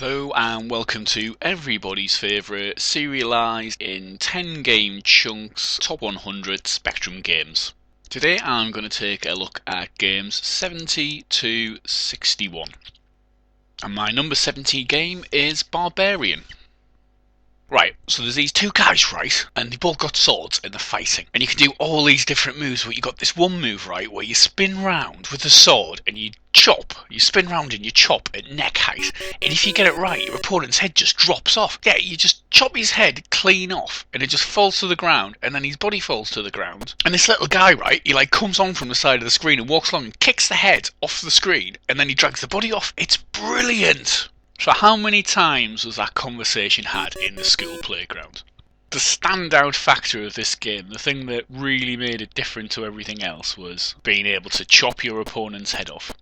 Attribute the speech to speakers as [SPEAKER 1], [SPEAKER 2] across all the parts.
[SPEAKER 1] Hello and welcome to everybody's favourite serialised in 10 game chunks top 100 Spectrum games. Today I'm going to take a look at games 70 to 61. And my number 70 game is Barbarian. Right, so there's these two guys, right, and they've both got swords and they're fighting. And you can do all these different moves, but you got this one move, right, where you spin round with the sword and you chop. You spin round and you chop at neck height. And if you get it right, your opponent's head just drops off. Yeah, you just chop his head clean off and it just falls to the ground and then his body falls to the ground. And this little guy, right, he like comes on from the side of the screen and walks along and kicks the head off the screen and then he drags the body off. It's brilliant! So how many times was that conversation had in the school playground? The standout factor of this game, the thing that really made it different to everything else, was being able to chop your opponent's head off.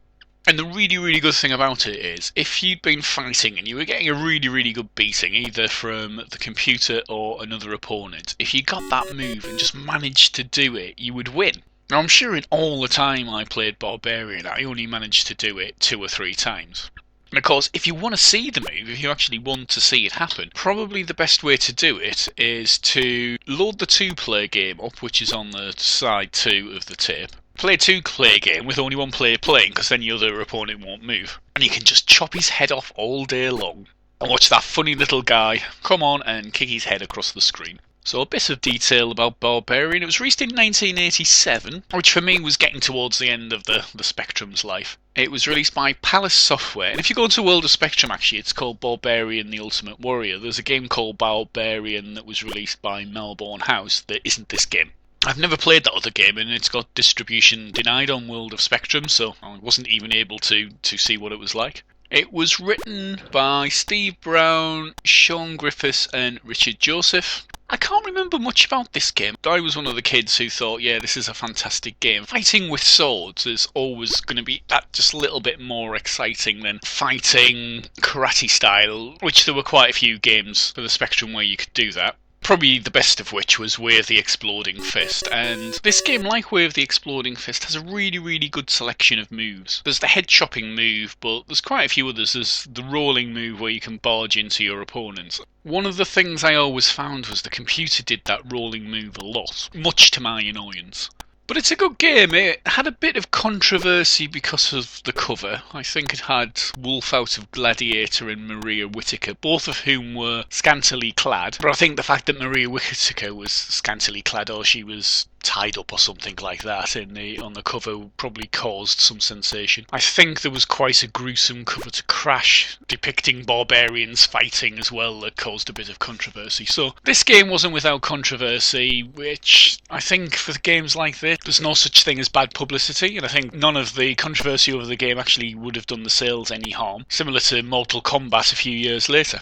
[SPEAKER 1] And the really good thing about it is, if you'd been fighting and you were getting a really good beating, either from the computer or another opponent, if you got that move and just managed to do it, you would win. Now I'm sure in all the time I played Barbarian, I only managed to do it 2 or 3 times. And of course, if you want to see the move, if you actually want to see it happen, probably the best way to do it is to load the 2-player game up, which is on the side 2 of the tape. Play a 2-player game with only one player playing, because then your other opponent won't move. And you can just chop his head off all day long. And watch that funny little guy come on and kick his head across the screen. So a bit of detail about Barbarian. It was released in 1987, which for me was getting towards the end of the Spectrum's life. It was released by Palace Software, and if you go into World of Spectrum actually, it's called Barbarian the Ultimate Warrior. There's a game called Barbarian that was released by Melbourne House that isn't this game. I've never played that other game and it's got distribution denied on World of Spectrum, so I wasn't even able to see what it was like. It was written by Steve Brown, Sean Griffiths and Richard Joseph. I can't remember much about this game. I was one of the kids who thought, yeah, this is a fantastic game. Fighting with swords is always going to be that just a little bit more exciting than fighting karate style, which there were quite a few games for the Spectrum where you could do that. Probably the best of which was Way of the Exploding Fist, and this game, like Way of the Exploding Fist, has a really good selection of moves. There's the head chopping move, but there's quite a few others. There's the rolling move where you can barge into your opponents. One of the things I always found was the computer did that rolling move a lot, much to my annoyance. But it's a good game. It had a bit of controversy because of the cover. I think it had Wolf out of Gladiator and Maria Whittaker, both of whom were scantily clad. But I think the fact that Maria Whittaker was scantily clad, or she was tied up or something like that on the cover, probably caused some sensation. I think there was quite a gruesome cover to Crash depicting barbarians fighting as well that caused a bit of controversy. So this game wasn't without controversy, which I think for games like this, there's no such thing as bad publicity, and I think none of the controversy over the game actually would have done the sales any harm, similar to Mortal Kombat a few years later.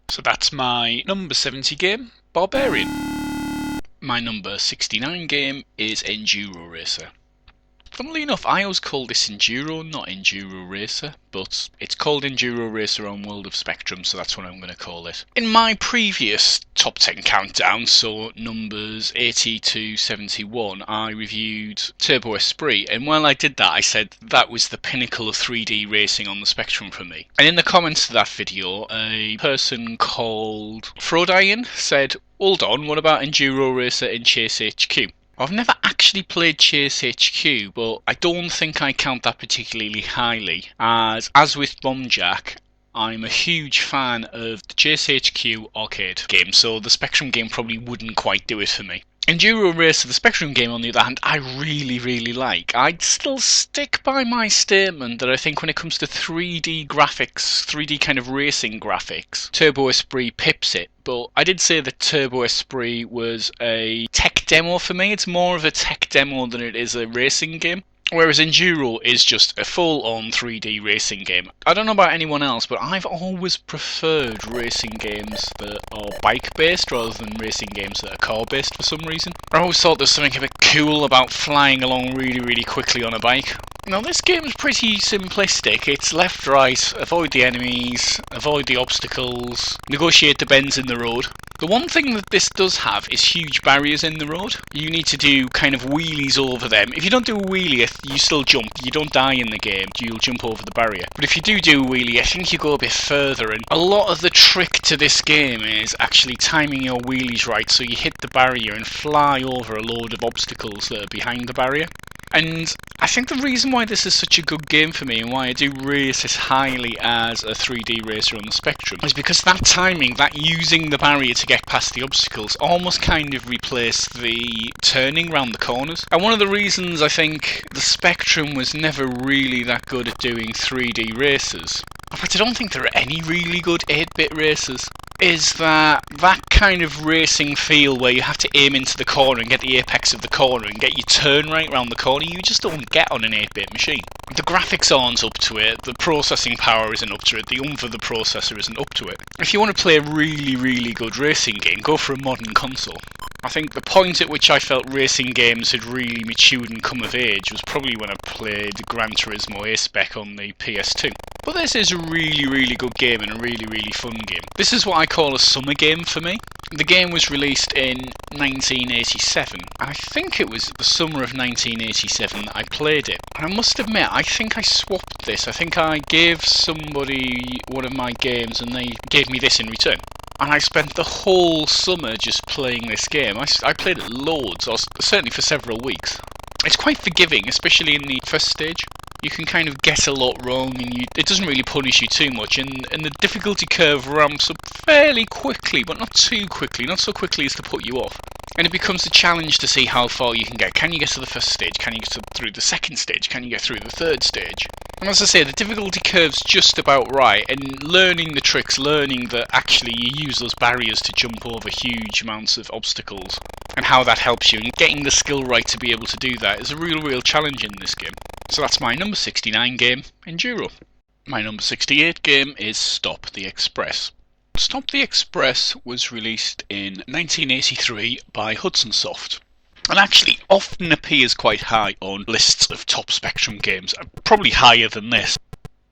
[SPEAKER 1] So that's my number 70 game, Barbarian. My number 69 game is Enduro Racer. Funnily enough, I always call this Enduro, not Enduro Racer, but it's called Enduro Racer on World of Spectrum, so that's what I'm going to call it. In my previous top 10 countdown, so numbers 80 to 71, I reviewed Turbo Esprit, and while I did that, I said that was the pinnacle of 3D racing on the Spectrum for me. And in the comments to that video, a person called Frodian said, "Hold on, what about Enduro Racer in Chase HQ?" I've never actually played Chase HQ, but I don't think I count that particularly highly, as with Bomb Jack, I'm a huge fan of the Chase HQ arcade game, so the Spectrum game probably wouldn't quite do it for me. Enduro Racer, the Spectrum game, on the other hand, I really like. I'd still stick by my statement that I think when it comes to 3D graphics, 3D kind of racing graphics, Turbo Esprit pips it. But I did say that Turbo Esprit was a tech demo for me. It's more of a tech demo than it is a racing game. Whereas Enduro is just a full-on 3D racing game. I don't know about anyone else, but I've always preferred racing games that are bike-based rather than racing games that are car-based for some reason. I always thought there's something a bit cool about flying along really quickly on a bike. Now this game is pretty simplistic. It's left, right, avoid the enemies, avoid the obstacles, negotiate the bends in the road. The one thing that this does have is huge barriers in the road. You need to do kind of wheelies over them. If you don't do a wheelie, you still jump. You don't die in the game, you'll jump over the barrier. But if you do a wheelie, I think you go a bit further, and a lot of the trick to this game is actually timing your wheelies right so you hit the barrier and fly over a load of obstacles that are behind the barrier. And I think the reason why this is such a good game for me and why I do rate it highly as a 3D racer on the Spectrum is because that timing, that using the barrier to get past the obstacles, almost kind of replaced the turning round the corners. And one of the reasons I think the Spectrum was never really that good at doing 3D races, in fact I don't think there are any really good 8-bit races, is that kind of racing feel where you have to aim into the corner and get the apex of the corner and get your turn right round the corner, you just don't get on an 8-bit machine. The graphics aren't up to it, the processing power isn't up to it, the oomph of the processor isn't up to it. If you want to play a really, really good racing game, go for a modern console. I think the point at which I felt racing games had really matured and come of age was probably when I played Gran Turismo A-Spec on the PS2. But this is a really, really good game and a really, really fun game. This is what I call a summer game for me. The game was released in 1987. I think it was the summer of 1987 that I played it. And I must admit, I think I swapped this. I think I gave somebody one of my games and they gave me this in return. And I spent the whole summer just playing this game. I played it loads, or certainly for several weeks. It's quite forgiving, especially in the first stage. You can kind of get a lot wrong and it doesn't really punish you too much, and the difficulty curve ramps up fairly quickly, but not too quickly, not so quickly as to put you off. And it becomes a challenge to see how far you can get. Can you get to the first stage? Can you get through the second stage? Can you get through the third stage? And as I say, the difficulty curve's just about right, and learning the tricks, learning that actually you use those barriers to jump over huge amounts of obstacles, and how that helps you, and getting the skill right to be able to do that is a real challenge in this game. So that's my number 69 game, Enduro. My number 68 game is Stop the Express. Stop the Express was released in 1983 by Hudson Soft, and actually often appears quite high on lists of top Spectrum games, probably higher than this.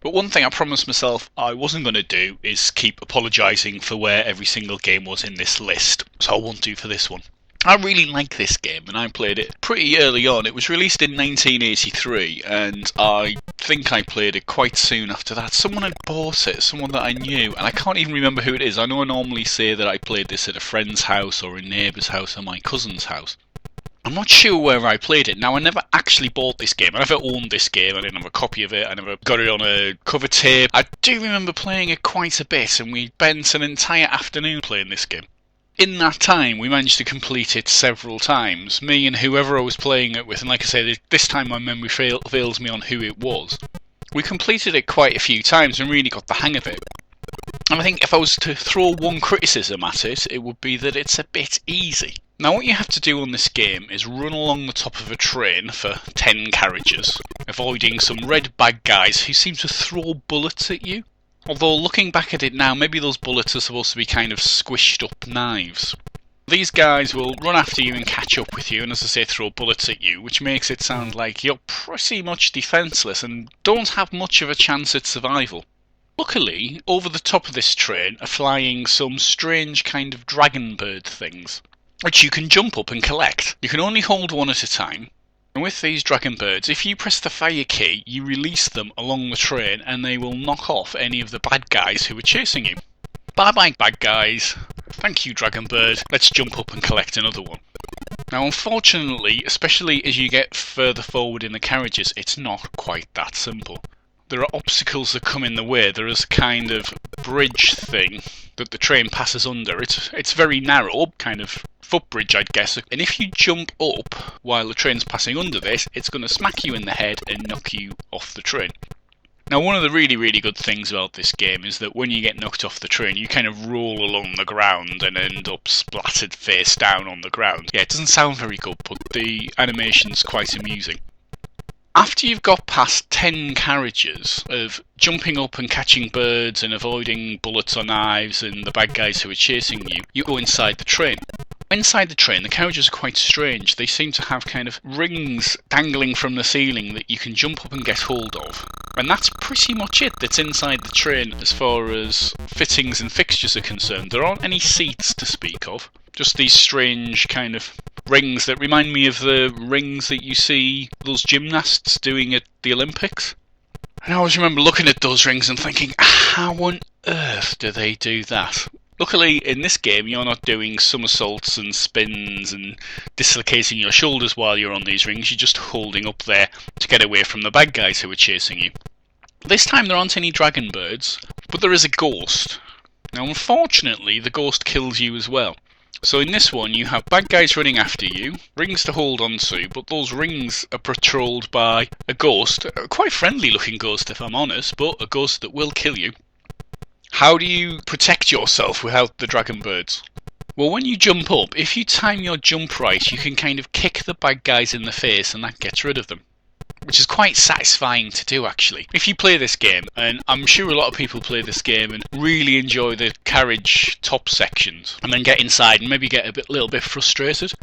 [SPEAKER 1] But one thing I promised myself I wasn't going to do is keep apologising for where every single game was in this list, so I won't do for this one. I really like this game and I played it pretty early on. It was released in 1983 and I think I played it quite soon after that. Someone had bought it, someone that I knew, and I can't even remember who it is. I know I normally say that I played this at a friend's house or a neighbour's house or my cousin's house. I'm not sure where I played it. Now, I never actually bought this game. I never owned this game. I didn't have a copy of it. I never got it on a cover tape. I do remember playing it quite a bit and we spent an entire afternoon playing this game. In that time, we managed to complete it several times, me and whoever I was playing it with, and like I said, this time my memory fails me on who it was. We completed it quite a few times and really got the hang of it. And I think if I was to throw one criticism at it, it would be that it's a bit easy. Now what you have to do on this game is run along the top of a train for 10 carriages, avoiding some red bad guys who seem to throw bullets at you. Although looking back at it now, maybe those bullets are supposed to be kind of squished up knives. These guys will run after you and catch up with you and, as I say, throw bullets at you, which makes it sound like you're pretty much defenceless and don't have much of a chance at survival. Luckily, over the top of this train are flying some strange kind of dragon bird things, which you can jump up and collect. You can only hold one at a time. And with these dragon birds, if you press the fire key, you release them along the train and they will knock off any of the bad guys who are chasing you. Bye bye bad guys. Thank you dragon bird. Let's jump up and collect another one. Now unfortunately, especially as you get further forward in the carriages, it's not quite that simple. There are obstacles that come in the way. There is a kind of bridge thing that the train passes under. It's very narrow, kind of footbridge I'd guess, and if you jump up while the train's passing under this, it's going to smack you in the head and knock you off the train. Now one of the really good things about this game is that when you get knocked off the train, you kind of roll along the ground and end up splattered face down on the ground. Yeah, it doesn't sound very good, but the animation's quite amusing. After you've got past 10 carriages of jumping up and catching birds and avoiding bullets or knives and the bad guys who are chasing you, you go inside the train. Inside the train, the carriages are quite strange. They seem to have kind of rings dangling from the ceiling that you can jump up and get hold of. And that's pretty much it that's inside the train as far as fittings and fixtures are concerned. There aren't any seats to speak of, just these strange kind of rings that remind me of the rings that you see those gymnasts doing at the Olympics. And I always remember looking at those rings and thinking, how on earth do they do that? Luckily, in this game, you're not doing somersaults and spins and dislocating your shoulders while you're on these rings. You're just holding up there to get away from the bad guys who are chasing you. This time there aren't any dragon birds, but there is a ghost. Now, unfortunately, the ghost kills you as well. So in this one, you have bad guys running after you, rings to hold on to, but those rings are patrolled by a ghost, a quite friendly looking ghost if I'm honest, but a ghost that will kill you. How do you protect yourself without the dragon birds? Well, when you jump up, if you time your jump right, you can kind of kick the bad guys in the face and that gets rid of them. Which is quite satisfying to do, actually. If you play this game, and I'm sure a lot of people play this game and really enjoy the carriage top sections, and then get inside and maybe get a little bit frustrated,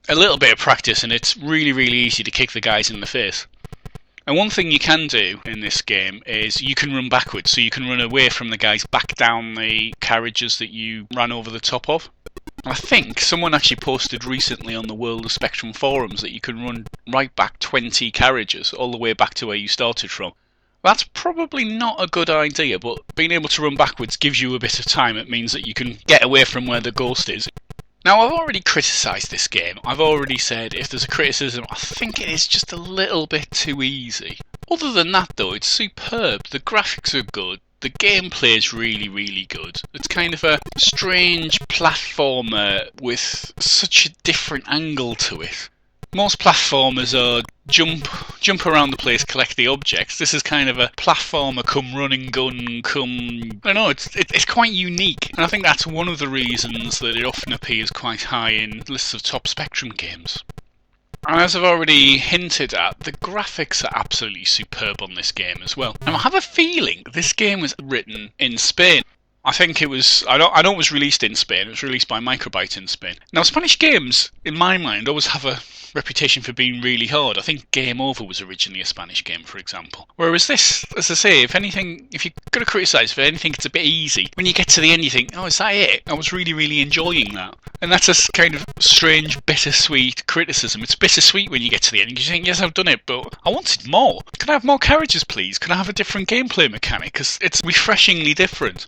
[SPEAKER 1] a little bit of practice and it's really, really easy to kick the guys in the face. And one thing you can do in this game is you can run backwards, so you can run away from the guys back down the carriages that you ran over the top of. I think someone actually posted recently on the World of Spectrum forums that you can run right back 20 carriages, all the way back to where you started from. That's probably not a good idea, but being able to run backwards gives you a bit of time. It means that you can get away from where the ghost is. Now, I've already criticised this game. I've already said if there's a criticism, I think it is just a little bit too easy. Other than that, though, it's superb. The graphics are good. The gameplay is really, really good. It's kind of a strange platformer with such a different angle to it. Most platformers are jump around the place, collect the objects. This is kind of a platformer come run and gun, come... I don't know, it's quite unique. And I think that's one of the reasons that it often appears quite high in lists of top Spectrum games. And as I've already hinted at, the graphics are absolutely superb on this game as well. And I have a feeling this game was written in Spain. I think it was, I know it was released in Spain, it was released by Microbyte in Spain. Now, Spanish games, in my mind, always have a reputation for being really hard. I think Game Over was originally a Spanish game, for example. Whereas this, as I say, if you're going to criticise for anything, it's a bit easy. When you get to the end, you think, oh, is that it? I was really, really enjoying that. And that's a kind of strange, bittersweet criticism. It's bittersweet when you get to the end. You think, yes, I've done it, but I wanted more. Can I have more carriages, please? Can I have a different gameplay mechanic? Because it's refreshingly different.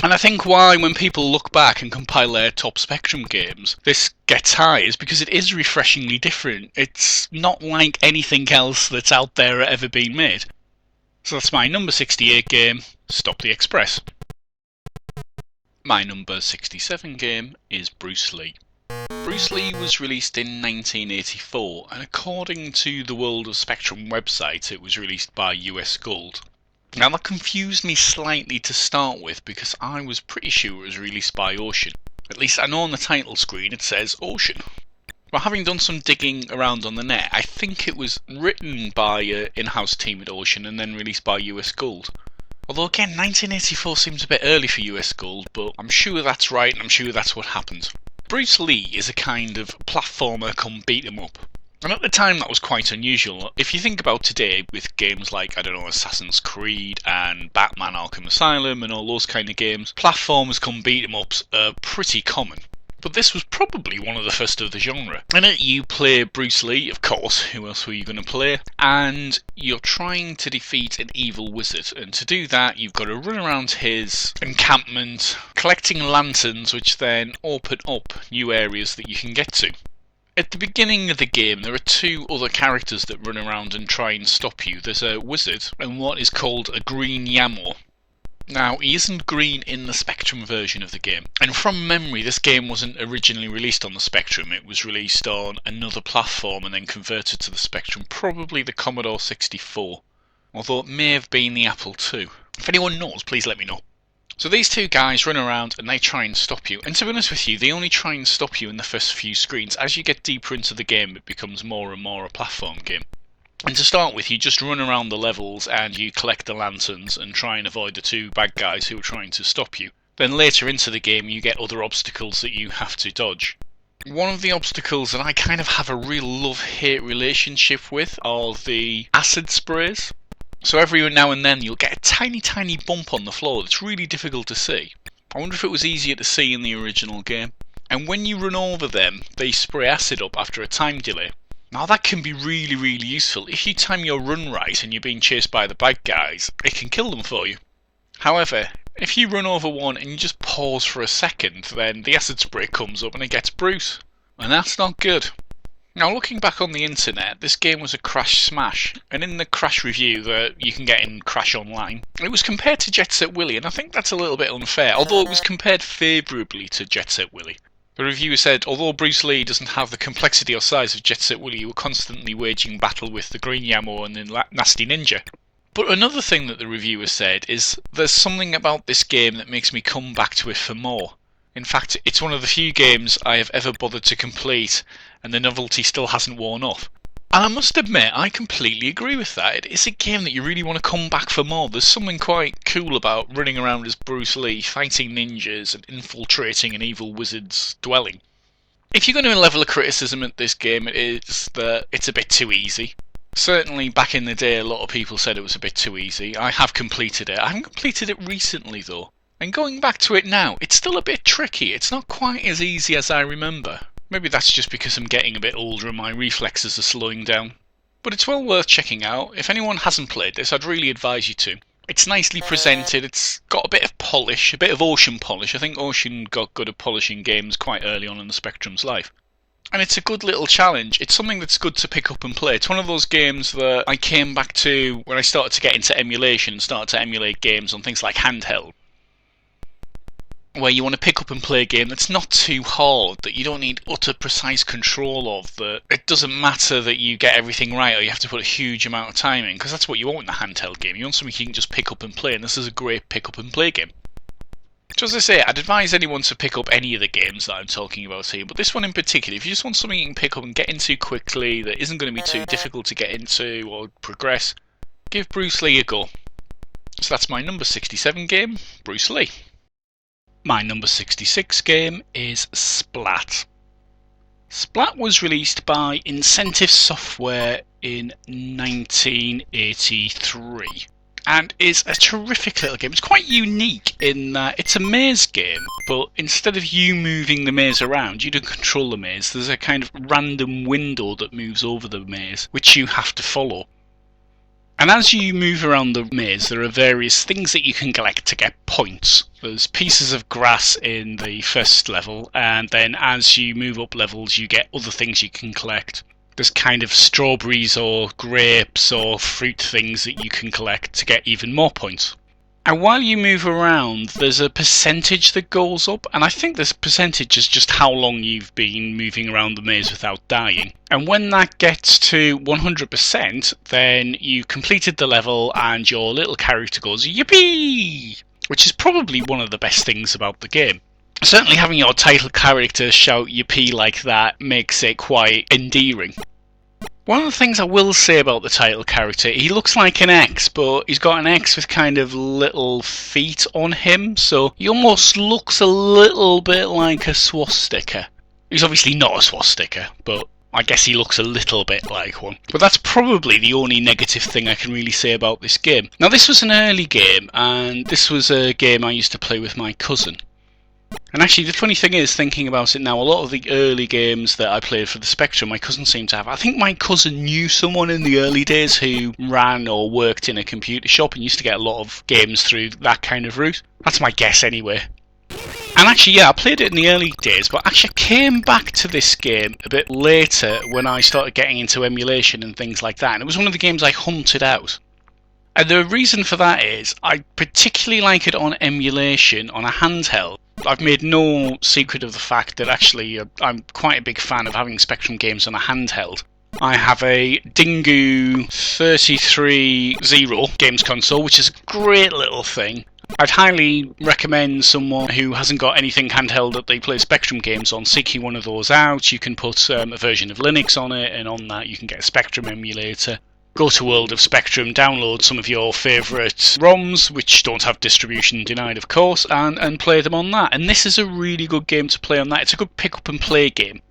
[SPEAKER 1] And I think why, when people look back and compile their top Spectrum games, this gets high is because it is refreshingly different. It's not like anything else that's out there ever been made. So that's my number 68 game, Stop the Express. My number 67 game is Bruce Lee. Bruce Lee was released in 1984, and according to the World of Spectrum website, it was released by US Gold. Now that confused me slightly to start with because I was pretty sure it was released by Ocean. At least I know on the title screen it says Ocean. But having done some digging around on the net, I think it was written by an in-house team at Ocean and then released by US Gold. Although again, 1984 seems a bit early for US Gold, but I'm sure that's right and I'm sure that's what happens. Bruce Lee is a kind of platformer come beat 'em up. And at the time that was quite unusual. If you think about today with games like, I don't know, Assassin's Creed and Batman Arkham Asylum and all those kind of games, platformers come beat 'em ups are pretty common. But this was probably one of the first of the genre. In it you play Bruce Lee, of course, who else were you going to play? And you're trying to defeat an evil wizard. And to do that you've got to run around his encampment, collecting lanterns which then open up new areas that you can get to. At the beginning of the game, there are two other characters that run around and try and stop you. There's a wizard and what is called a green Yamor. Now, he isn't green in the Spectrum version of the game. And from memory, this game wasn't originally released on the Spectrum. It was released on another platform and then converted to the Spectrum, probably the Commodore 64. Although it may have been the Apple II. If anyone knows, please let me know. So these two guys run around and they try and stop you. And to be honest with you, they only try and stop you in the first few screens. As you get deeper into the game, it becomes more and more a platform game. And to start with, you just run around the levels and you collect the lanterns and try and avoid the two bad guys who are trying to stop you. Then later into the game, you get other obstacles that you have to dodge. One of the obstacles that I kind of have a real love-hate relationship with are the acid sprays. So every now and then you'll get a tiny bump on the floor that's really difficult to see. I wonder if it was easier to see in the original game. And when you run over them, they spray acid up after a time delay. Now that can be really useful. If you time your run right and you're being chased by the bad guys, it can kill them for you. However, if you run over one and you just pause for a second, then the acid spray comes up and it gets Bruce. And that's not good. Now looking back on the internet, this game was a crash smash, and in the crash review that you can get in Crash Online, it was compared to Jet Set Willy, and I think that's a little bit unfair, although it was compared favourably to Jet Set Willy. The reviewer said, although Bruce Lee doesn't have the complexity or size of Jet Set Willy, you were constantly waging battle with the Green Yamo and the Nasty Ninja. But another thing that the reviewer said is, there's something about this game that makes me come back to it for more. In fact, it's one of the few games I have ever bothered to complete, and the novelty still hasn't worn off. And I must admit, I completely agree with that. It's a game that you really want to come back for more. There's something quite cool about running around as Bruce Lee, fighting ninjas and infiltrating an evil wizard's dwelling. If you're going to level a criticism at this game, it is that it's a bit too easy. Certainly back in the day, a lot of people said it was a bit too easy. I have completed it. I haven't completed it recently though. And going back to it now, it's still a bit tricky. It's not quite as easy as I remember. Maybe that's just because I'm getting a bit older and my reflexes are slowing down. But it's well worth checking out. If anyone hasn't played this, I'd really advise you to. It's nicely presented, it's got a bit of polish, a bit of Ocean polish. I think Ocean got good at polishing games quite early on in the Spectrum's life. And it's a good little challenge. It's something that's good to pick up and play. It's one of those games that I came back to when I started to get into emulation and started to emulate games on things like handheld, where you want to pick up and play a game that's not too hard, that you don't need utter precise control of, that it doesn't matter that you get everything right or you have to put a huge amount of time in, because that's what you want in a handheld game. You want something you can just pick up and play, and this is a great pick up and play game. So as I say, I'd advise anyone to pick up any of the games that I'm talking about here, but this one in particular, if you just want something you can pick up and get into quickly, that isn't going to be too difficult to get into or progress, give Bruce Lee a go. So that's my number 67 game, Bruce Lee. My number 66 game is Splat. Splat was released by Incentive Software in 1983 and is a terrific little game. It's quite unique in that it's a maze game, but instead of you moving the maze around, you don't control the maze. There's a kind of random window that moves over the maze, which you have to follow. And as you move around the maze, there are various things that you can collect to get points. There's pieces of grass in the first level, and then as you move up levels, you get other things you can collect. There's kind of strawberries or grapes or fruit things that you can collect to get even more points. And while you move around, there's a percentage that goes up, and I think this percentage is just how long you've been moving around the maze without dying. And when that gets to 100%, then you completed the level and your little character goes, yippee! Which is probably one of the best things about the game. Certainly having your title character shout yippee like that makes it quite endearing. One of the things I will say about the title character, he looks like an X, but he's got an X with kind of little feet on him, so he almost looks a little bit like a swastika. He's obviously not a swastika, but I guess he looks a little bit like one. But that's probably the only negative thing I can really say about this game. Now this was an early game, and this was a game I used to play with my cousin. And actually the funny thing is, thinking about it now, a lot of the early games that I played for the Spectrum, my cousin seemed to have. I think my cousin knew someone in the early days who ran or worked in a computer shop and used to get a lot of games through that kind of route. That's my guess anyway. And actually, yeah, I played it in the early days, but actually I came back to this game a bit later when I started getting into emulation and things like that, and it was one of the games I hunted out. And the reason for that is, I particularly like it on emulation on a handheld. I've made no secret of the fact that actually I'm quite a big fan of having Spectrum games on a handheld. I have a Dingu 33-0 games console, which is a great little thing. I'd highly recommend someone who hasn't got anything handheld that they play Spectrum games on seeking one of those out. You can put a version of Linux on it, and on that you can get a Spectrum emulator. Go to World of Spectrum, download some of your favourite ROMs, which don't have distribution denied of course, and play them on that. And this is a really good game to play on that. It's a good pick up and play game.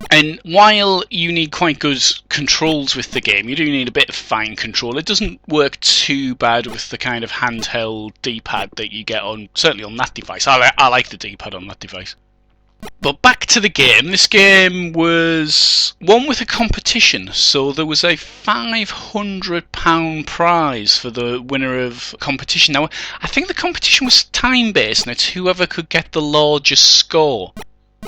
[SPEAKER 2] And while you need quite good controls with the game, you do need a bit of fine control. It doesn't work too bad with the kind of handheld D-pad that you get on, certainly on that device. I like the D-pad on that device. But back to the game. This game was one with a competition, so there was a £500 prize for the winner of competition. Now, I think the competition was time-based, and it's whoever could get the largest score.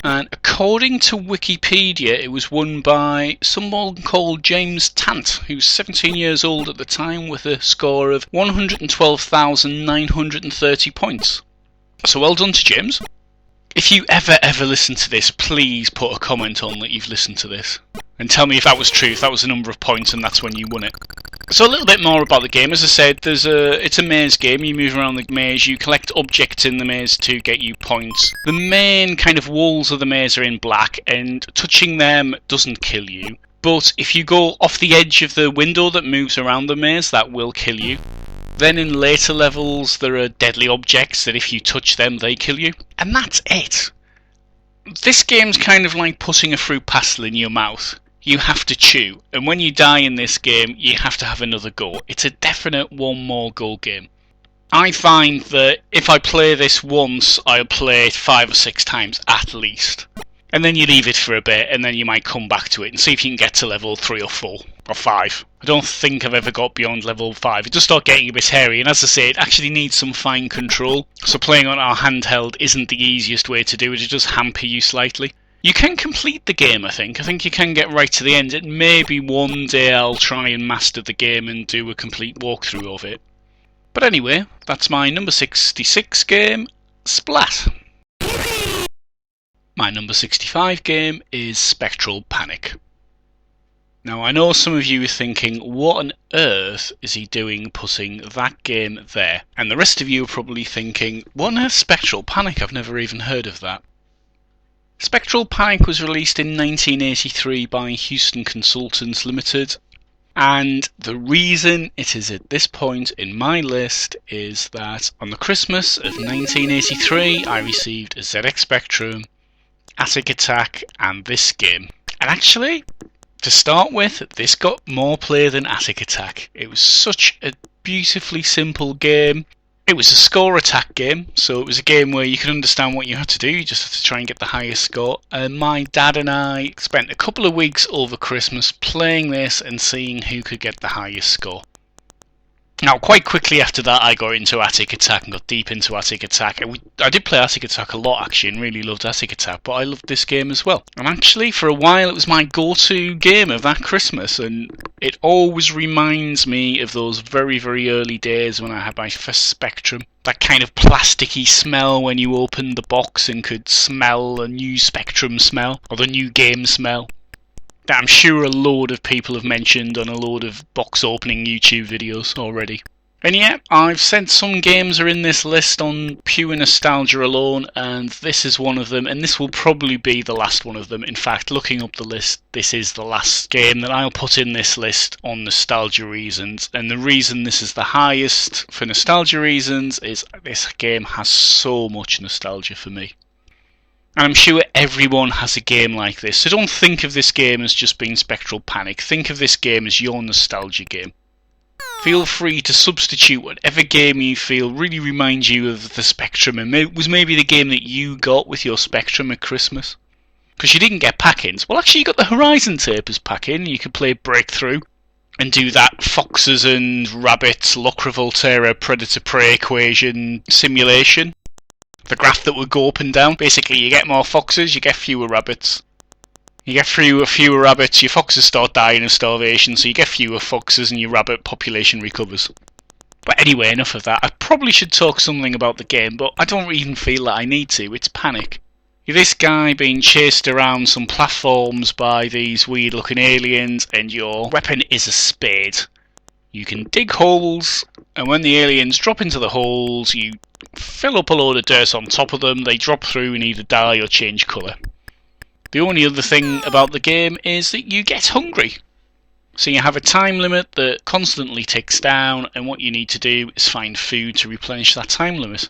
[SPEAKER 2] And according to Wikipedia, it was won by someone called James Tant, who's 17 years old at the time, with a score of 112,930 points. So well done to James. If you ever listen to this, please put a comment on that you've listened to this. And tell me if that was true, if that was the number of points and that's when you won it. So a little bit more about the game. As I said, it's a maze game. You move around the maze, you collect objects in the maze to get you points. The main kind of walls of the maze are in black, and touching them doesn't kill you. But if you go off the edge of the window that moves around the maze, that will kill you. Then in later levels there are deadly objects that if you touch them they kill you. And that's it. This game's kind of like putting a fruit pastel in your mouth. You have to chew, and when you die in this game you have to have another go. It's a definite one more go game. I find that if I play this once, I'll play it 5 or 6 times at least. And then you leave it for a bit, and then you might come back to it and see if you can get to level 3 or 4 or 5. I don't think I've ever got beyond level 5. It does start getting a bit hairy, and as I say, it actually needs some fine control. So playing on our handheld isn't the easiest way to do it. It does hamper you slightly. You can complete the game, I think. I think you can get right to the end. It may be one day I'll try and master the game and do a complete walkthrough of it. But anyway, that's my number 66 game, Splat. My number 65 game is Spectral Panic. Now I know some of you are thinking, what on earth is he doing putting that game there? And the rest of you are probably thinking, what on earth Spectral Panic? I've never even heard of that. Spectral Panic was released in 1983 by Houston Consultants Limited, and the reason it is at this point in my list is that on the Christmas of 1983 I received a ZX Spectrum, Attic Attack and this game. And actually, to start with, this got more play than Attic Attack. It was such a beautifully simple game. It was a score attack game, so it was a game where you could understand what you had to do. You just had to try and get the highest score. And my dad and I spent a couple of weeks over Christmas playing this and seeing who could get the highest score. Now, quite quickly after that, I got into Attic Attack and got deep into Attic Attack. I did play Attic Attack a lot, actually, and really loved Attic Attack, but I loved this game as well. And actually, for a while, it was my go-to game of that Christmas, and it always reminds me of those very, very early days when I had my first Spectrum. That kind of plasticky smell when you opened the box and could smell a new Spectrum smell, or the new game smell. That I'm sure a load of people have mentioned on a load of box opening YouTube videos already. And yeah, I've said some games are in this list on pure nostalgia alone, and this is one of them, and this will probably be the last one of them. In fact, looking up the list, this is the last game that I'll put in this list on nostalgia reasons, and the reason this is the highest for nostalgia reasons is this game has so much nostalgia for me. And I'm sure everyone has a game like this, so don't think of this game as just being Spectral Panic. Think of this game as your nostalgia game. Feel free to substitute whatever game you feel really reminds you of the Spectrum, and it was maybe the game that you got with your Spectrum at Christmas. Because you didn't get pack-ins. Well, actually you got the Horizon tape as pack-in. You could play Breakthrough and do that foxes and rabbits, Locke Volterra, predator-prey equation simulation. The graph that would go up and down. Basically, you get more foxes, you get fewer rabbits. You get fewer rabbits, your foxes start dying of starvation, so you get fewer foxes and your rabbit population recovers. But anyway, enough of that. I probably should talk something about the game, but I don't even feel that I need to. It's Panic. You're this guy being chased around some platforms by these weird looking aliens, and your weapon is a spade. You can dig holes, and when the aliens drop into the holes, you fill up a load of dirt on top of them, they drop through and either die or change colour. The only other thing about the game is that you get hungry. So you have a time limit that constantly ticks down, and what you need to do is find food to replenish that time limit.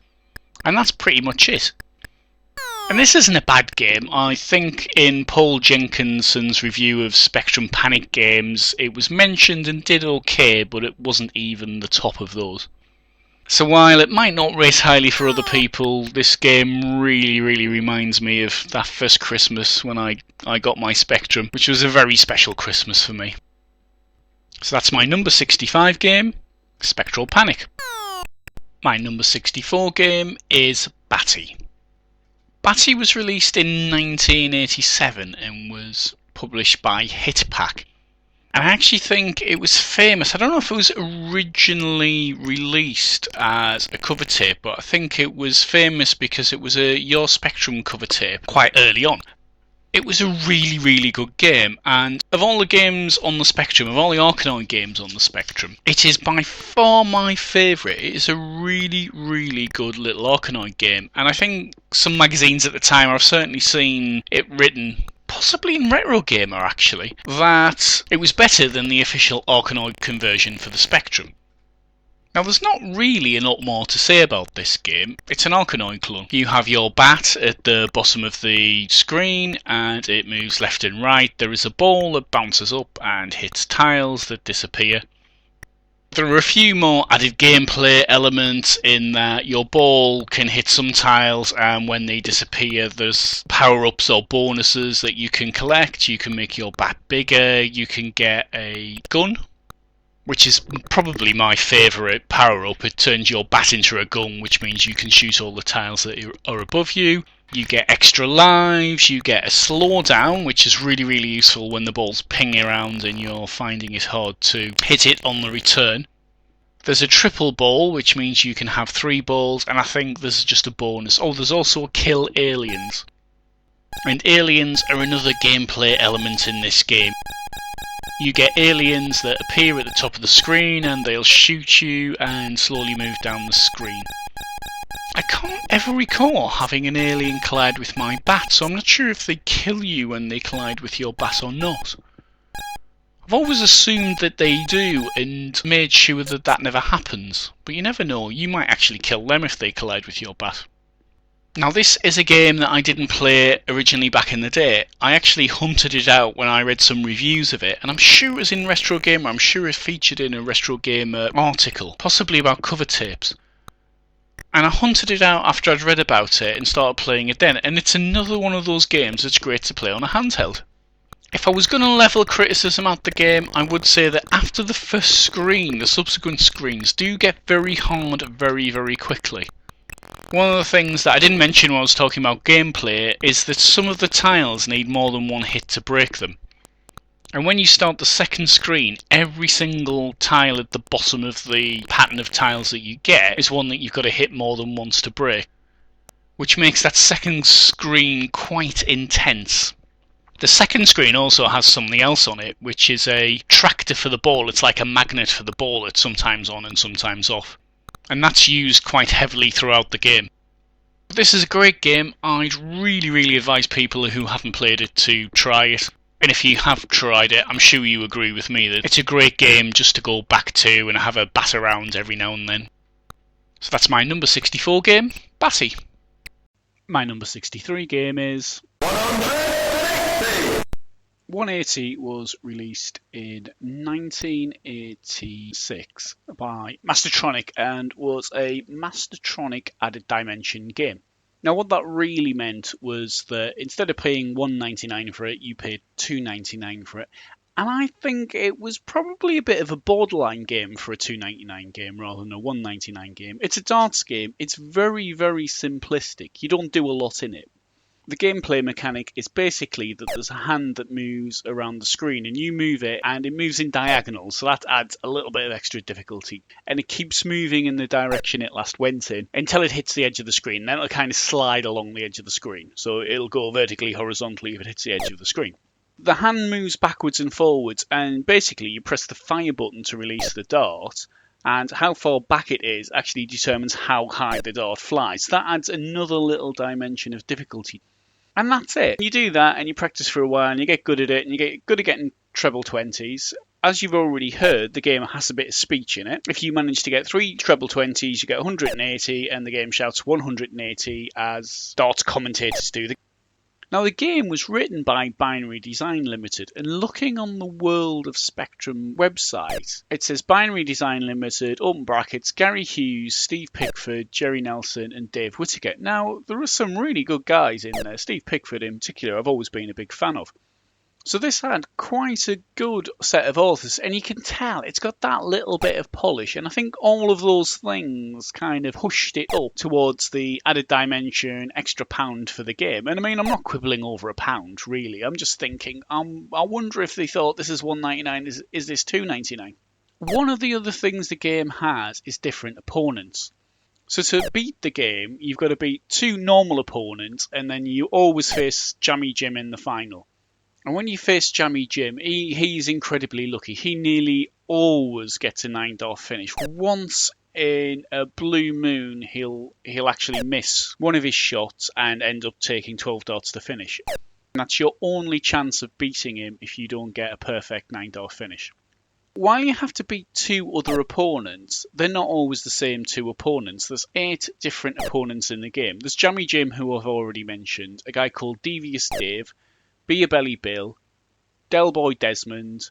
[SPEAKER 2] And that's pretty much it. And this isn't a bad game. I think in Paul Jenkinson's review of Spectrum Panic games, it was mentioned and did okay, but it wasn't even the top of those. So while it might not rate highly for other people, this game really reminds me of that first Christmas when I got my Spectrum, which was a very special Christmas for me. So that's my number 65 game, Spectral Panic. My number 64 game is Batty. Batty was released in 1987 and was published by Hitpack. And I actually think it was famous. I don't know if it was originally released as a cover tape, but I think it was famous because it was a Your Spectrum cover tape quite early on. It was a really good game, and of all the games on the Spectrum, of all the Arkanoid games on the Spectrum, it is by far my favourite. It is a really good little Arkanoid game, and I think some magazines at the time, I've certainly seen it written, possibly in Retro Gamer actually, that it was better than the official Arkanoid conversion for the Spectrum. Now, there's not really a lot more to say about this game. It's an Arkanoid clone. You have your bat at the bottom of the screen and it moves left and right. There is a ball that bounces up and hits tiles that disappear. There are a few more added gameplay elements in that your ball can hit some tiles, and when they disappear there's power-ups or bonuses that you can collect. You can make your bat bigger, you can get a gun, which is probably my favourite power-up. It turns your bat into a gun, which means you can shoot all the tiles that are above you. You get extra lives, you get a slowdown, which is really useful when the ball's pinging around and you're finding it hard to hit it on the return. There's a triple ball, which means you can have 3 balls, and I think there's just a bonus. Oh, there's also a kill aliens. And aliens are another gameplay element in this game. You get aliens that appear at the top of the screen and they'll shoot you and slowly move down the screen. I can't ever recall having an alien collide with my bat, so I'm not sure if they kill you when they collide with your bat or not. I've always assumed that they do and made sure that that never happens, but you never know, you might actually kill them if they collide with your bat. Now, this is a game that I didn't play originally back in the day. I actually hunted it out when I read some reviews of it, and I'm sure it was in Retro Gamer. I'm sure it featured in a Retro Gamer article, possibly about cover tapes. And I hunted it out after I'd read about it and started playing it then, and it's another one of those games that's great to play on a handheld. If I was going to level criticism at the game, I would say that after the first screen, the subsequent screens do get very hard very quickly. One of the things that I didn't mention when I was talking about gameplay is that some of the tiles need more than one hit to break them. And when you start the second screen, every single tile at the bottom of the pattern of tiles that you get is one that you've got to hit more than once to break, which makes that second screen quite intense. The second screen also has something else on it, which is a tractor for the ball. It's like a magnet for the ball. It's sometimes on and sometimes off. And that's used quite heavily throughout the game. This is a great game. I'd really advise people who haven't played it to try it. And if you have tried it, I'm sure you agree with me that it's a great game just to go back to and have a bat around every now and then. So that's my number 64 game, Batty. My number 63 game is 180 was released in 1986 by Mastertronic and was a Mastertronic added dimension game. Now, what that really meant was that instead of paying $1.99 for it, you paid $2.99 for it. And I think it was probably a bit of a borderline game for a $2.99 game rather than a $1.99 game. It's a darts game. It's very simplistic. You don't do a lot in it. The gameplay mechanic is basically that there's a hand that moves around the screen and you move it and it moves in diagonals, so that adds a little bit of extra difficulty. And it keeps moving in the direction it last went in until it hits the edge of the screen. Then it'll kind of slide along the edge of the screen, so it'll go vertically, horizontally if it hits the edge of the screen. The hand moves backwards and forwards, and basically you press the fire button to release the dart, and how far back it is actually determines how high the dart flies. That adds another little dimension of difficulty. And that's it. You do that and you practice for a while and you get good at it and you get good at getting treble 20s. As you've already heard, the game has a bit of speech in it. If you manage to get 3 treble 20s, you get 180, and the game shouts 180 as darts commentators do. Now, the game was written by Binary Design Limited, and looking on the World of Spectrum website, it says Binary Design Limited, open brackets, Gary Hughes, Steve Pickford, Jerry Nelson, and Dave Whittaker. Now, there are some really good guys in there. Steve Pickford in particular, I've always been a big fan of. So this had quite a good set of authors, and you can tell it's got that little bit of polish, and I think all of those things kind of pushed it up towards the added dimension, extra pound for the game. And I mean, I'm not quibbling over a pound, really. I'm just thinking, I wonder if they thought this is $1.99, is this $2.99? One of the other things the game has is different opponents. So to beat the game, you've got to beat 2 normal opponents, and then you always face Jammy Jim in the final. And when you face Jammy Jim, he's incredibly lucky. He nearly always gets a 9-dart finish. Once in a blue moon, he'll actually miss one of his shots and end up taking 12 darts to finish. And that's your only chance of beating him if you don't get a perfect 9-dart finish. While you have to beat 2 other opponents, they're not always the same 2 opponents. There's 8 different opponents in the game. There's Jammy Jim, who I've already mentioned, a guy called Devious Dave, Beer Belly Bill, Del Boy Desmond,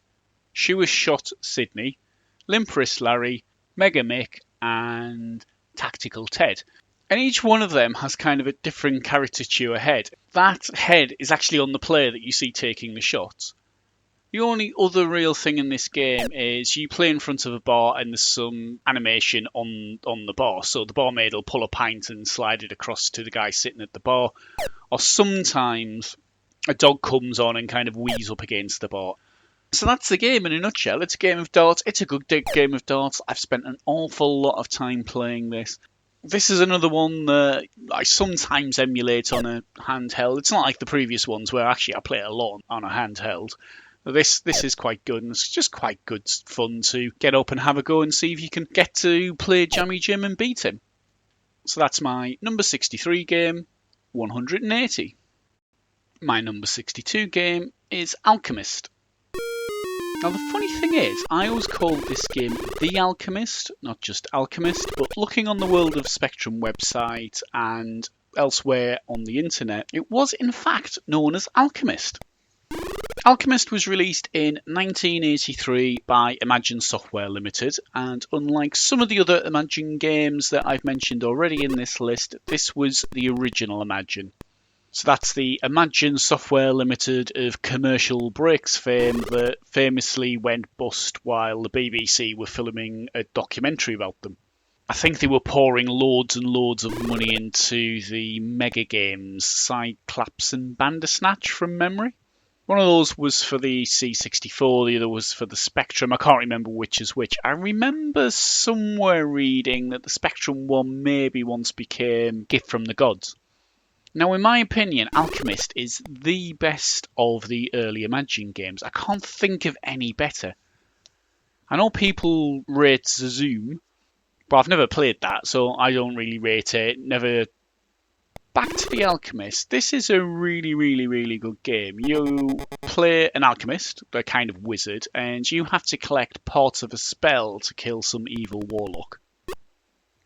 [SPEAKER 2] Shoe Shot Sydney, Limperous Larry, Mega Mick, and Tactical Ted. And each one of them has kind of a different caricature head. That head is actually on the player that you see taking the shots. The only other real thing in this game is you play in front of a bar and there's some animation on the bar. So the barmaid will pull a pint and slide it across to the guy sitting at the bar. Or sometimes a dog comes on and kind of wheezes up against the bar. So that's the game in a nutshell. It's a game of darts. It's a good game of darts. I've spent an awful lot of time playing this. This is another one that I sometimes emulate on a handheld. It's not like the previous ones where actually I play it a lot on a handheld. This is quite good, and it's just quite good fun to get up and have a go and see if you can get to play Jammy Jim and beat him. So that's my number 63 game, 180. My number 62 game is Alchemist. Now the funny thing is, I always called this game The Alchemist, not just Alchemist, but looking on the World of Spectrum website and elsewhere on the internet, it was in fact known as Alchemist. Alchemist was released in 1983 by Imagine Software Limited, and unlike some of the other Imagine games that I've mentioned already in this list, this was the original Imagine. So that's the Imagine Software Limited of commercial breaks fame that famously went bust while the BBC were filming a documentary about them. I think they were pouring loads and loads of money into the mega games Cyclops and Bandersnatch from memory. One of those was for the C64, the other was for the Spectrum. I can't remember which is which. I remember somewhere reading that the Spectrum one maybe once became Gift from the Gods. Now, in my opinion, Alchemist is the best of the early Imagine games. I can't think of any better. I know people rate Zoom, but I've never played that, so I don't really rate it. Never. Back to the Alchemist. This is a really, really, really good game. You play an alchemist, a kind of wizard, and you have to collect parts of a spell to kill some evil warlock.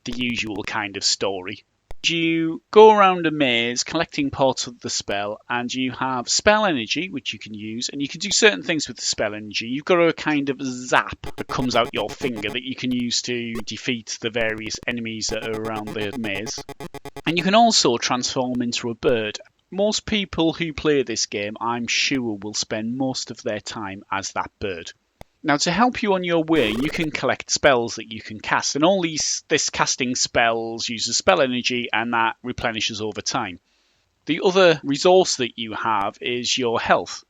[SPEAKER 2] The usual kind of story. You go around a maze collecting parts of the spell, and you have spell energy, which you can use, and you can do certain things with the spell energy. You've got a kind of zap that comes out your finger that you can use to defeat the various enemies that are around the maze. And you can also transform into a bird. Most people who play this game, I'm sure, will spend most of their time as that bird. Now, to help you on your way, you can collect spells that you can cast, and all this casting spells uses spell energy, and that replenishes over time. The other resource that you have is your health,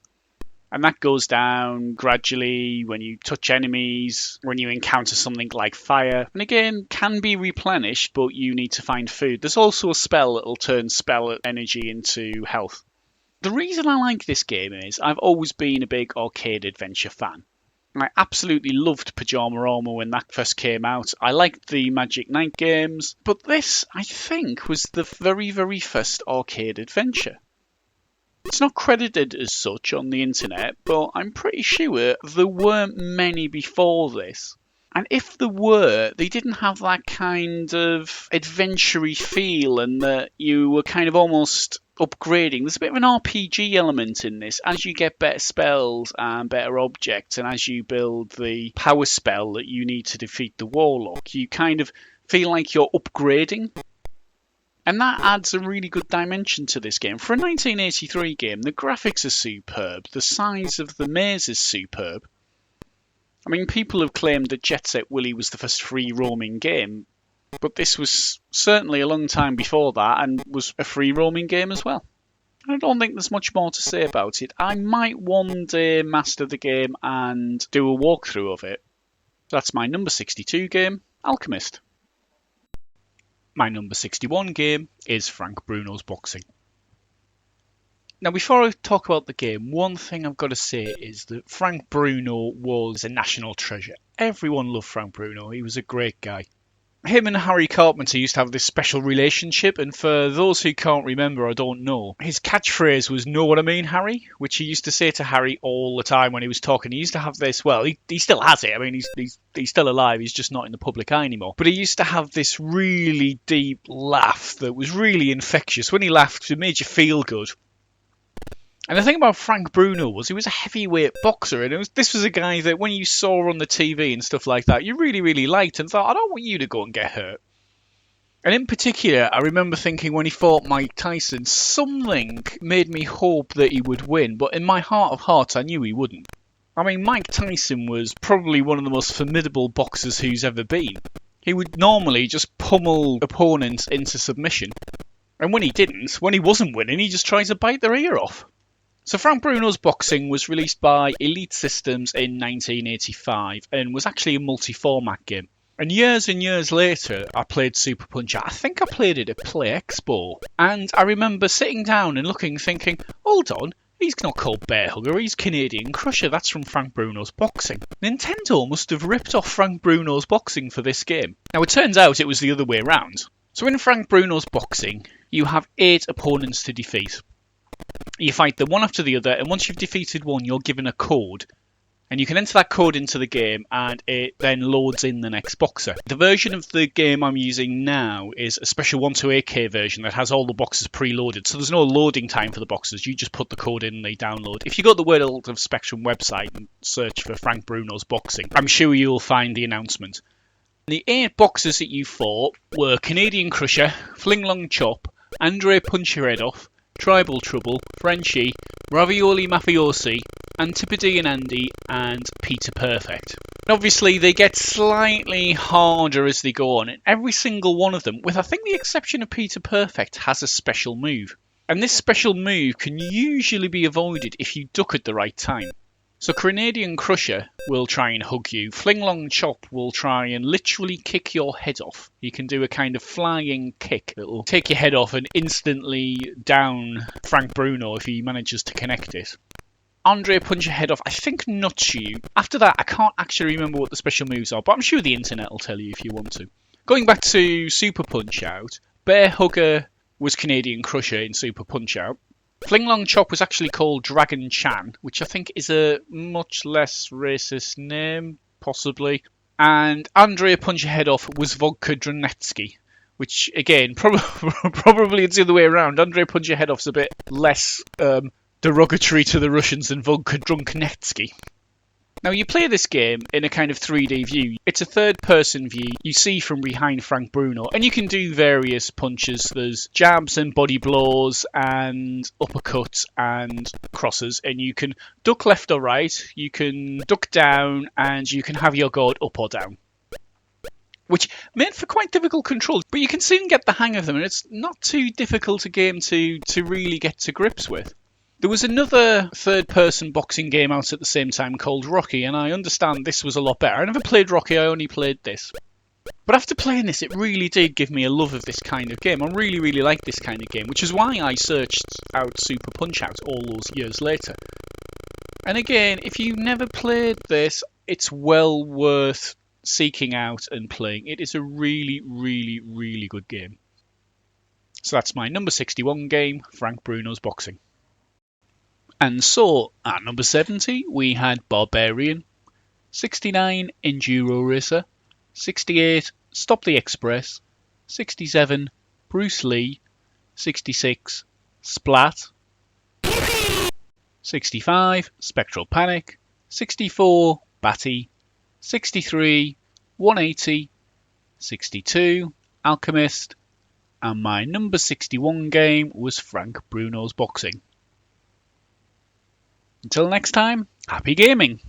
[SPEAKER 2] and that goes down gradually when you touch enemies, when you encounter something like fire, and again, can be replenished, but you need to find food. There's also a spell that will turn spell energy into health. The reason I like this game is I've always been a big arcade adventure fan. I absolutely loved Pyjamarama when that first came out. I liked the Magic Knight games, but this, I think, was the very, very first arcade adventure. It's not credited as such on the internet, but I'm pretty sure there weren't many before this. And if there were, they didn't have that kind of adventure-y feel, and that you were kind of almost upgrading. There's a bit of an RPG element in this. As you get better spells and better objects, and as you build the power spell that you need to defeat the warlock, you kind of feel like you're upgrading. And that adds a really good dimension to this game. For a 1983 game, the graphics are superb. The size of the maze is superb. I mean, people have claimed that Jet Set Willy was the first free roaming game, but this was certainly a long time before that and was a free roaming game as well. I don't think there's much more to say about it. I might one day master the game and do a walkthrough of it. That's my number 62 game, Alchemist. My number 61 game is Frank Bruno's Boxing. Now, before I talk about the game, one thing I've got to say is that Frank Bruno was a national treasure. Everyone loved Frank Bruno. He was a great guy. Him and Harry Carpenter used to have this special relationship, and for those who can't remember or don't know, his catchphrase was "Know what I mean, Harry?" which he used to say to Harry all the time when he was talking. He used to have this, well, he still has it. I mean, he's still alive, he's just not in the public eye anymore. But he used to have this really deep laugh that was really infectious. When he laughed, it made you feel good. And the thing about Frank Bruno was he was a heavyweight boxer, and this was a guy that when you saw on the TV and stuff like that, you really, really liked and thought, I don't want you to go and get hurt. And in particular, I remember thinking when he fought Mike Tyson, something made me hope that he would win, but in my heart of hearts, I knew he wouldn't. I mean, Mike Tyson was probably one of the most formidable boxers who's ever been. He would normally just pummel opponents into submission. And when he didn't, when he wasn't winning, he just tried to bite their ear off. So Frank Bruno's Boxing was released by Elite Systems in 1985 and was actually a multi-format game. And years later, I played Super Punch-Out. I think I played it at Play Expo. And I remember sitting down and looking, thinking, hold on, he's not called Bear Hugger, he's Canadian Crusher. That's from Frank Bruno's Boxing. Nintendo must have ripped off Frank Bruno's Boxing for this game. Now, it turns out it was the other way around. So in Frank Bruno's Boxing, you have 8 opponents to defeat. You fight them one after the other, and once you've defeated one, you're given a code. And you can enter that code into the game, and it then loads in the next boxer. The version of the game I'm using now is a special 128K version that has all the boxes preloaded. So there's no loading time for the boxes. You just put the code in and they download. If you go to the World of Spectrum website and search for Frank Bruno's Boxing, I'm sure you'll find the announcement. The 8 boxers that you fought were Canadian Crusher, Fling Long Chop, Andre Punch Your Head Off, Tribal Trouble, Frenchie, Ravioli Mafiosi, Antipode and Andy, and Peter Perfect. And obviously, they get slightly harder as they go on, and every single one of them, with I think the exception of Peter Perfect, has a special move. And this special move can usually be avoided if you duck at the right time. So Canadian Crusher will try and hug you. Fling Long Chop will try and literally kick your head off. You can do a kind of flying kick that will take your head off and instantly down Frank Bruno if he manages to connect it. Andre Punch Your Head Off, I think, nuts you. After that, I can't actually remember what the special moves are, but I'm sure the internet will tell you if you want to. Going back to Super Punch-Out, Bear Hugger was Canadian Crusher in Super Punch-Out. Fling Long Chop was actually called Dragon Chan, which I think is a much less racist name, possibly. And Andrea Punch Your Head Off was Vodka Dranetsky, which, again, probably it's the other way around. Andrea Punch Your Head Off's a bit less derogatory to the Russians than Vodka Drunknetsky. Now, you play this game in a kind of 3D view. It's a third-person view. You see from behind Frank Bruno, and you can do various punches. There's jabs and body blows and uppercuts and crosses, and you can duck left or right, you can duck down, and you can have your guard up or down. Which made for quite difficult controls, but you can soon get the hang of them, and it's not too difficult a game to really get to grips with. There was another third-person boxing game out at the same time called Rocky, and I understand this was a lot better. I never played Rocky, I only played this. But after playing this, it really did give me a love of this kind of game. I really, really like this kind of game, which is why I searched out Super Punch-Out all those years later. And again, if you've never played this, it's well worth seeking out and playing. It is a really, really, really good game. So that's my number 61 game, Frank Bruno's Boxing. And so, at number 70, we had Barbarian, 69, Enduro Racer, 68, Stop the Express, 67, Bruce Lee, 66, Splat, 65, Spectral Panic, 64, Batty, 63, 180, 62, Alchemist, and my number 61 game was Frank Bruno's Boxing. Until next time, happy gaming!